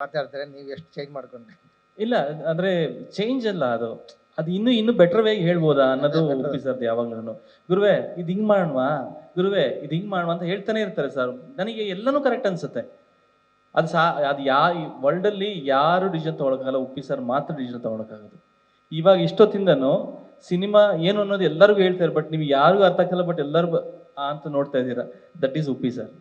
ಮಾತಾಡ್ತಾರೆ, ನೀವು ಎಷ್ಟು ಚೇಂಜ್ ಮಾಡ್ಕೊಂಡ್ರಿ? ಇಲ್ಲ ಅಂದ್ರೆ ಚೇಂಜ್ ಅಲ್ಲ ಅದು, ಅದು ಇನ್ನೂ ಬೆಟರ್ ವೇಗೆ ಹೇಳ್ಬೋದಾ ಅನ್ನೋದು ಉಪ್ಪಿ ಸರ್ದು ಯಾವಾಗ್ಲೂ. ಗುರುವೆ ಇದು ಹಿಂಗ್ ಮಾಡುವ, ಗುರುವೆ ಇದು ಹಿಂಗ್ ಮಾಡುವ ಅಂತ ಹೇಳ್ತಾನೆ ಇರ್ತಾರೆ ಸರ್. ನನಗೆ ಎಲ್ಲನೂ ಕರೆಕ್ಟ್ ಅನ್ಸುತ್ತೆ. ಅದು ಅದು ವರ್ಲ್ಡ್ ಅಲ್ಲಿ ಯಾರು ಡಿಸಿಷನ್ ತಗೊಳಕ್ಕಾಗಲ್ಲ, ಉಪ್ಪಿ ಸರ್ ಮಾತ್ರ ಡಿಸಿಷನ್ ತಗೊಳಕ್ಕಾಗೋದು. ಇವಾಗ ಇಷ್ಟೊತ್ತಿಂದನು ಸಿನಿಮಾ ಏನು ಅನ್ನೋದು ಎಲ್ಲರಿಗೂ ಹೇಳ್ತಾರೆ, ಬಟ್ ನಿಮ್ಗೆ ಯಾರಿಗೂ ಅರ್ಥ ಆಗ್ತಿಲ್ಲ, ಬಟ್ ಎಲ್ಲರೂ ಅಂತ ನೋಡ್ತಾ ಇದ್ದೀರಾ. That is Uppi sir.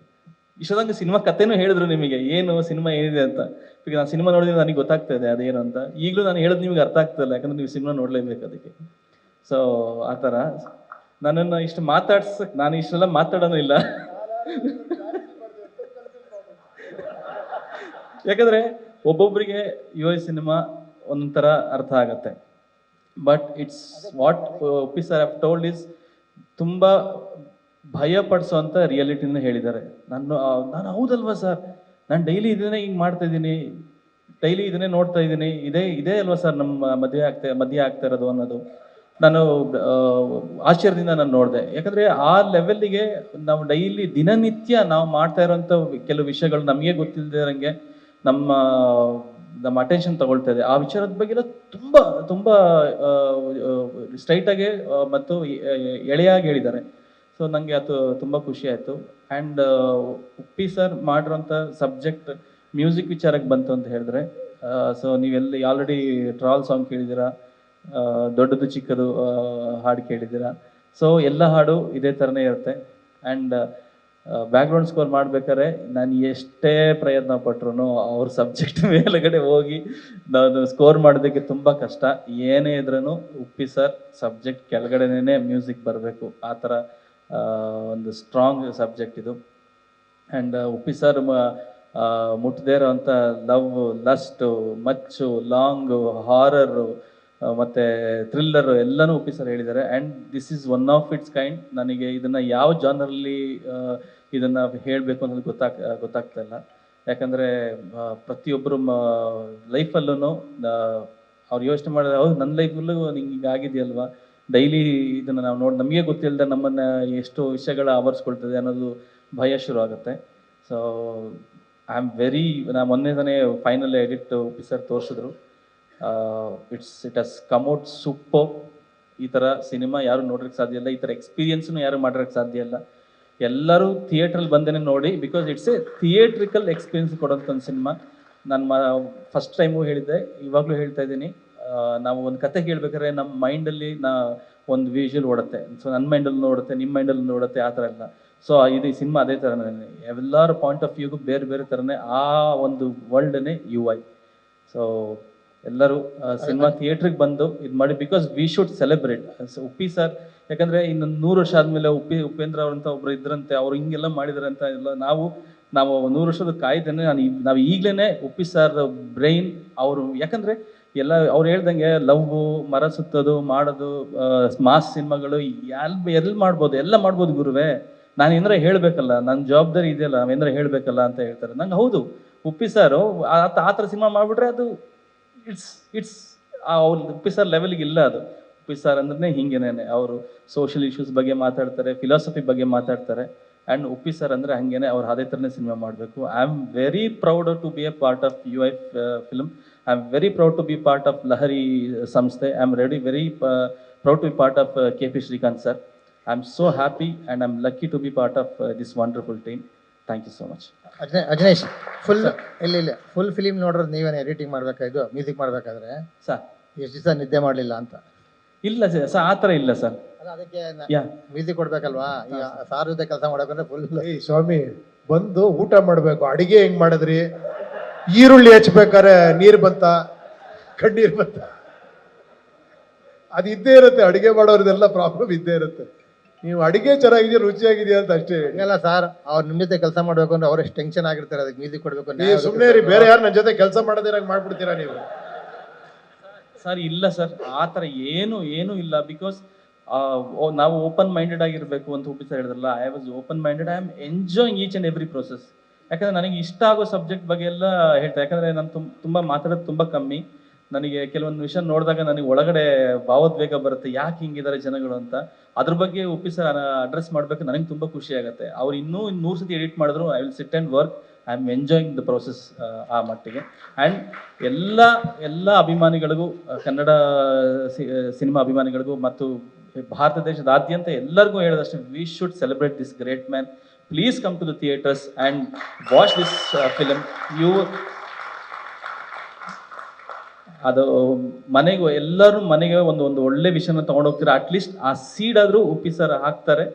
ಇಷ್ಟೊಂದು ಸಿನಿಮಾ ಕಥೆನೂ ಹೇಳಿದ್ರು ನಿಮಗೆ, ಏನು ಸಿನಿಮಾ ಏನಿದೆ ಅಂತ. ಈಗ ನಾನು ಸಿನಿಮಾ ನೋಡಿದ್ರೆ ನನಗೆ ಗೊತ್ತಾಗ್ತಾ ಇದೆ ಅದೇನು ಅಂತ. ಈಗಲೂ ನಾನು ಹೇಳೋದು ನಿಮ್ಗೆ ಅರ್ಥ ಆಗ್ತಿಲ್ಲ, ಯಾಕಂದ್ರೆ ನೀವು ಸಿನಿಮಾ ನೋಡ್ಲೇಬೇಕು ಅದಕ್ಕೆ. ಸೊ ಆ ಥರ ನನ್ನನ್ನು ಇಷ್ಟು ಮಾತಾಡ್ಸಕ್ ನಾನು ಇಷ್ಟೆಲ್ಲ ಮಾತಾಡೋನು ಇಲ್ಲ. ಯಾಕಂದ್ರೆ ಒಬ್ಬೊಬ್ಬರಿಗೆ ಯುವ ಸಿನಿಮಾ ಒಂದೊಂಥರ ಅರ್ಥ ಆಗತ್ತೆ. But it's what Uppi sir have told is ತುಂಬಾ ಭಯ ಪಡಿಸೋಂಥ ರಿಯಾಲಿಟಿನ ಹೇಳಿದ್ದಾರೆ. ನಾನು ಹೌದಲ್ವಾ ಸರ್, ನಾನು ಡೈಲಿ ಇದನ್ನೇ ಹಿಂಗೆ ಮಾಡ್ತಾ ಇದ್ದೀನಿ, ಡೈಲಿ ಇದನ್ನೇ ನೋಡ್ತಾ ಇದ್ದೀನಿ, ಇದೇ ಅಲ್ವಾ ಸರ್ ನಮ್ಮ ಮದುವೆ ಆಗ್ತಾ ಇರೋದು ಅನ್ನೋದು ನಾನು ಆಶ್ಚರ್ಯದಿಂದ ನಾನು ನೋಡಿದೆ. ಯಾಕಂದ್ರೆ ಆ ಲೆವೆಲ್ಗೆ ನಾವು ಡೈಲಿ ದಿನನಿತ್ಯ ನಾವು ಮಾಡ್ತಾ ಇರೋಂಥ ಕೆಲವು ವಿಷಯಗಳು ನಮಗೆ ಗೊತ್ತಿಲ್ಲದಿರಂಗೆ ನಮ್ಮ ಅಟೆನ್ಷನ್ ತಗೊಳ್ತಾ ಇದೆ. ಆ ವಿಚಾರದ ಬಗ್ಗೆ ತುಂಬಾ ತುಂಬಾ ಸ್ಟ್ರೈಟಾಗಿ ಮತ್ತು ಎಳೆಯಾಗಿ ಹೇಳಿದ್ದಾರೆ. ಸೊ ನನಗೆ ಅದು ತುಂಬ ಖುಷಿ ಆಯಿತು. ಆ್ಯಂಡ್ ಉಪ್ಪಿ ಸರ್ ಮಾಡಿರೋಂಥ ಸಬ್ಜೆಕ್ಟ್ ಮ್ಯೂಸಿಕ್ ವಿಚಾರಕ್ಕೆ ಬಂತು ಅಂತ ಹೇಳಿದ್ರೆ, ಸೊ ನೀವೆಲ್ಲಿ ಆಲ್ರೆಡಿ ಟ್ರಾಲ್ ಸಾಂಗ್ ಕೇಳಿದ್ದೀರಾ, ದೊಡ್ಡದು ಚಿಕ್ಕದು ಹಾಡು ಕೇಳಿದ್ದೀರಾ. ಸೊ ಎಲ್ಲ ಹಾಡು ಇದೇ ಥರನೇ ಇರುತ್ತೆ. ಆ್ಯಂಡ್ ಬ್ಯಾಕ್ಗ್ರೌಂಡ್ ಸ್ಕೋರ್ ಮಾಡ್ಬೇಕಾದ್ರೆ ನಾನು ಎಷ್ಟೇ ಪ್ರಯತ್ನ ಪಟ್ರು ಅವ್ರ ಸಬ್ಜೆಕ್ಟ್ ಮೇಲೆಗಡೆ ಹೋಗಿ ನಾನು ಸ್ಕೋರ್ ಮಾಡೋದಕ್ಕೆ ತುಂಬ ಕಷ್ಟ. ಏನೇ ಇದ್ರೂ ಉಪ್ಪಿ ಸರ್ ಸಬ್ಜೆಕ್ಟ್ ಕೆಳಗಡೆನೇ ಮ್ಯೂಸಿಕ್ ಬರಬೇಕು, ಆ ಥರ ಒಂದು ಸ್ಟ್ರಾಂಗ್ ಸಬ್ಜೆಕ್ಟ್ ಇದು. ಆ್ಯಂಡ್ ಉಪ್ಪಿ ಸರ್ ಮುಟ್ಟದೇ ಇರೋವಂಥ ಲವ್, ಲಸ್ಟು, ಮಚ್ಚು, ಲಾಂಗು, ಹಾರರು ಮತ್ತು ಥ್ರಿಲ್ಲರು ಎಲ್ಲನೂ ಉಪ್ಪಿ ಸರ್ ಹೇಳಿದ್ದಾರೆ. And this is one of it's kind. ನನಗೆ ಇದನ್ನು ಯಾವ ಜಾನರಲ್ಲಿ ಇದನ್ನು ಹೇಳಬೇಕು ಅನ್ನೋದು ಗೊತ್ತಾಗ್ತಾ ಇಲ್ಲ. ಯಾಕಂದರೆ ಪ್ರತಿಯೊಬ್ಬರು ಲೈಫಲ್ಲೂ ಅವ್ರು ಯೋಚನೆ ಮಾಡಿದ್ರೆ, ಹೌದು ನನ್ನ ಲೈಫಲ್ಲೂ ಹಿಂಗೆ ಆಗಿದೆಯಲ್ವಾ, ಡೈಲಿ ಇದನ್ನು ನಾವು ನೋಡಿ ನಮಗೆ ಗೊತ್ತಿಲ್ಲದೆ ನಮ್ಮನ್ನು ಎಷ್ಟು ವಿಷಯಗಳ ಆವರಿಸ್ಕೊಳ್ತದೆ ಅನ್ನೋದು ಭಯ ಶುರು ಆಗುತ್ತೆ. ಸೊ ಐ ಆಮ್ ವೆರಿ, ನಾನು ಮೊನ್ನೆ ಫೈನಲ್ ಎಡಿಟ್ ಉಪ್ಪಿ ಸರ್ ತೋರಿಸಿದ್ರು. It has come out super. ಈ ಥರ ಸಿನಿಮಾ ಯಾರು ನೋಡ್ಲಿಕ್ಕೆ ಸಾಧ್ಯ ಇಲ್ಲ, ಈ ಥರ ಎಕ್ಸ್ಪೀರಿಯನ್ಸ್ನು ಯಾರು ಮಾಡಿರೋಕ್ಕೆ ಸಾಧ್ಯ ಇಲ್ಲ. ಎಲ್ಲರೂ ಥಿಯೇಟ್ರಲ್ಲಿ ಬಂದೇ ನೋಡಿ, because it's a theatrical experience ಕೊಡೋಂಥ ಒಂದು ಸಿನಿಮಾ. ನಾನು ಫಸ್ಟ್ ಟೈಮು ಹೇಳಿದ್ದೆ, ಇವಾಗಲೂ ಹೇಳ್ತಾ ಇದ್ದೀನಿ, ನಾವು ಒಂದು ಕತೆ ಕೇಳ್ಬೇಕಾದ್ರೆ ನಮ್ಮ ಮೈಂಡಲ್ಲಿ ಒಂದು ವಿಷುವಲ್ ಓಡುತ್ತೆ. ಸೊ ನನ್ನ ಮೈಂಡಲ್ಲಿ ನೋಡುತ್ತೆ, ನಿಮ್ಮ ಮೈಂಡಲ್ಲಿ ನೋಡುತ್ತೆ, ಆ ಥರ ಎಲ್ಲ. ಸೊ ಇದು ಸಿನಿಮಾ ಅದೇ ಥರನೇ, ಎಲ್ಲರ ಪಾಯಿಂಟ್ ಆಫ್ ವ್ಯೂಗೂ ಬೇರೆ ಬೇರೆ ಥರನೇ ಆ ಒಂದು ವರ್ಲ್ಡನ್ನೇ UI. ಸೊ ಎಲ್ಲರೂ ಸಿನಿಮಾ ಥಿಯೇಟ್ರಿಗೆ ಬಂದು ಇದು ಮಾಡಿ, because we should celebrate Uppi sir. ಯಾಕಂದರೆ ಇನ್ನೊಂದು 100 ವರ್ಷ ಆದಮೇಲೆ ಉಪೇಂದ್ರ ಅವರಂತ ಒಬ್ರು ಇದ್ರಂತೆ, ಅವ್ರು ಹಿಂಗೆಲ್ಲ ಮಾಡಿದಾರೆ ಅಂತ ಎಲ್ಲ ನಾವು 100 ವರ್ಷದ ಕಾಯ್ದೇನೆ. ನಾವು ಈಗಲೇ ಉಪ್ಪಿ ಸರ್ ಬ್ರೈನ್ ಅವರು, ಯಾಕಂದರೆ ಎಲ್ಲ ಅವ್ರು ಹೇಳ್ದಂಗೆ ಲವ್, ಮರ ಸುತ್ತೋದು ಮಾಡೋದು, ಮಾಸ್ ಸಿನಿಮಾಗಳು ಎಲ್ಲಿ ಮಾಡ್ಬೋದು, ಎಲ್ಲ ಮಾಡ್ಬೋದು ಗುರುವೇ. ನಾನು ಏನಾರ ಹೇಳಬೇಕಲ್ಲ, ನನ್ನ ಜವಾಬ್ದಾರಿ ಇದೆಯಲ್ಲ, ನಾವೇನಾರ ಹೇಳಬೇಕಲ್ಲ ಅಂತ ಹೇಳ್ತಾರೆ. ನಂಗೆ ಹೌದು, ಉಪ್ಪಿ ಸರ್ ಆ ಥರ ಸಿನಿಮಾ ಮಾಡಿಬಿಟ್ರೆ ಅದು ಇಟ್ಸ್ ಅವ್ರು ಉಪ್ಪಿ ಸರ್ ಲೆವೆಲ್ಗೆ ಇಲ್ಲ ಅದು. ಉಪ್ಪಿ ಸರ್ ಅಂದ್ರೆ ಹಿಂಗೇನೆ, ಅವರು ಸೋಷಿಯಲ್ ಇಶ್ಯೂಸ್ ಬಗ್ಗೆ ಮಾತಾಡ್ತಾರೆ, ಫಿಲಾಸಫಿ ಬಗ್ಗೆ ಮಾತಾಡ್ತಾರೆ. ಆ್ಯಂಡ್ ಉಪ್ಪಿ ಸರ್ ಅಂದರೆ ಹಾಗೇನೆ, ಅವ್ರು ಅದೇ ಥರನೇ ಸಿನಿಮಾ ಮಾಡಬೇಕು. I am very proud to be a part of UI film. I am very proud to be part of Lahari ಸಂಸ್ಥೆ. I am very proud to be part of KP Srikanth sir. I am so happy and I am lucky to be part of this wonderful team. Thank you so much. Ajaneesh, ಇಲ್ಲ full film ನೋಡ್ರೆ ನೀವೇನು editing ಮಾಡ್ಬೇಕಾಯ್ತು, music ಮಾಡಬೇಕಾದ್ರೆ sir ಎಷ್ಟು ದಿವಸ ನಿದ್ದೆ ಮಾಡಲಿಲ್ಲ ಅಂತ? ಇಲ್ಲ ಸರ್, ಆ ಥರ ಇಲ್ಲ ಸರ್. ಅದಕ್ಕೆ ಮ್ಯೂಸಿಕ್ ಕೊಡ್ಬೇಕಲ್ವಾ? ಈಗ ಸಾರ್ ಜೊತೆ ಕೆಲಸ ಮಾಡಬೇಕಂದ್ರೆ ಫುಲ್. ಸ್ವಾಮಿ ಬಂದು ಊಟ ಮಾಡಬೇಕು, ಅಡಿಗೆ ಹೆಂಗ್ ಮಾಡಿದ್ರಿ, ಈರುಳ್ಳಿ ಹಚ್ಬೇಕಾರೆ ನೀರು ಬಂತ, ಕಣ್ಣೀರು ಬಂತ, ಅದು ಇದ್ದೇ ಇರುತ್ತೆ. ಅಡಿಗೆ ಮಾಡೋರ್ದೆಲ್ಲ ಪ್ರಾಬ್ಲಮ್ ಇದ್ದೇ ಇರುತ್ತೆ. ನೀವು ಅಡಿಗೆ ಚೆನ್ನಾಗಿದೆಯಾ, ರುಚಿಯಾಗಿದೆಯಾ ಅಂತ ಅಷ್ಟೇ ಹೇಳಿ. ಇಲ್ಲ ಸರ್, ಅವ್ರ ನಿಮ್ಮ ಜೊತೆ ಕೆಲಸ ಮಾಡ್ಬೇಕು ಅಂದ್ರೆ ಅವ್ರು ಎಷ್ಟು ಟೆನ್ಷನ್ ಆಗಿರ್ತಾರೆ, ಅದಕ್ಕೆ ಮ್ಯೂಸಿಕ್ ಕೊಡ್ಬೇಕು. ನೀವು ಸುಮ್ಮನೆ ರೀ, ಬೇರೆ ಯಾರು ನನ್ನ ಜೊತೆ ಕೆಲಸ ಮಾಡೋದಿರಾಗ ಮಾಡ್ಬಿಡ್ತೀರಾ ನೀವು? ಸರ್ ಇಲ್ಲ ಸರ್, ಆ ಥರ ಏನು ಇಲ್ಲ. ಬಿಕಾಸ್ ನಾವು ಓಪನ್ ಮೈಂಡೆಡ್ ಆಗಿರಬೇಕು ಅಂತ ಉಪ್ಪಿ ಸರ್ ಹೇಳಿದ್ರಲ್ಲ, I was open minded. I am enjoying each and every process. ಯಾಕಂದರೆ ನನಗೆ ಇಷ್ಟ ಆಗೋ ಸಬ್ಜೆಕ್ಟ್ ಬಗ್ಗೆ ಎಲ್ಲ ಹೇಳ್ತಾರೆ. ಯಾಕಂದರೆ ನಾನು ತುಂಬ ಮಾತಾಡೋದು ತುಂಬ ಕಮ್ಮಿ. ನನಗೆ ಕೆಲವೊಂದು ವಿಷಯ ನೋಡಿದಾಗ ನನಗೆ ಒಳಗಡೆ ಭಾವೋದ್ವೇಗ ಬರುತ್ತೆ, ಯಾಕೆ ಹಿಂಗಿದ್ದಾರೆ ಜನಗಳು ಅಂತ. ಅದ್ರ ಬಗ್ಗೆ ಉಪ್ಪಿ ಸರ್ ಅಡ್ರೆಸ್ ಮಾಡಬೇಕು, ನನಗೆ ತುಂಬ ಖುಷಿ ಆಗುತ್ತೆ. ಅವ್ರು ಇನ್ನೂ 100 ಸತಿ ಎಡಿಟ್ ಮಾಡಿದ್ರು, I will sit and work I am enjoying the process ಆ ಮಟ್ಟಿಗೆ. ಆ್ಯಂಡ್ ಎಲ್ಲ ಅಭಿಮಾನಿಗಳಿಗೂ, ಕನ್ನಡ ಸಿನಿಮಾ ಅಭಿಮಾನಿಗಳಿಗೂ ಮತ್ತು ಭಾರತ ದೇಶದಾದ್ಯಂತ ಎಲ್ಲರಿಗೂ ಹೇಳೋದಷ್ಟೇ, we should celebrate this great man. Please come to the theatres and watch this film. ಅದು ಎಲ್ಲರೂ ಮನೆಗೆ ಒಂದು ಒಳ್ಳೆ ವಿಷಯನ ತೊಗೊಂಡೋಗ್ತೀರಾ. ಅಟ್ಲೀಸ್ಟ್ ಆ ಸೀಡ್ ಆದರೂ ಉಪ್ಪಿ ಸರ್ ಹಾಕ್ತಾರೆ,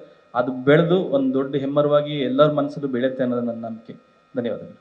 ಅದು ಬೆಳೆದು ಒಂದು ದೊಡ್ಡ ಹೆಮ್ಮರವಾಗಿ ಎಲ್ಲರ ಮನಸ್ಸಲ್ಲೂ ಬೆಳೆಯುತ್ತೆ ಅನ್ನೋದು ನನ್ನ ನಂಬಿಕೆ. ಧನ್ಯವಾದಗಳು.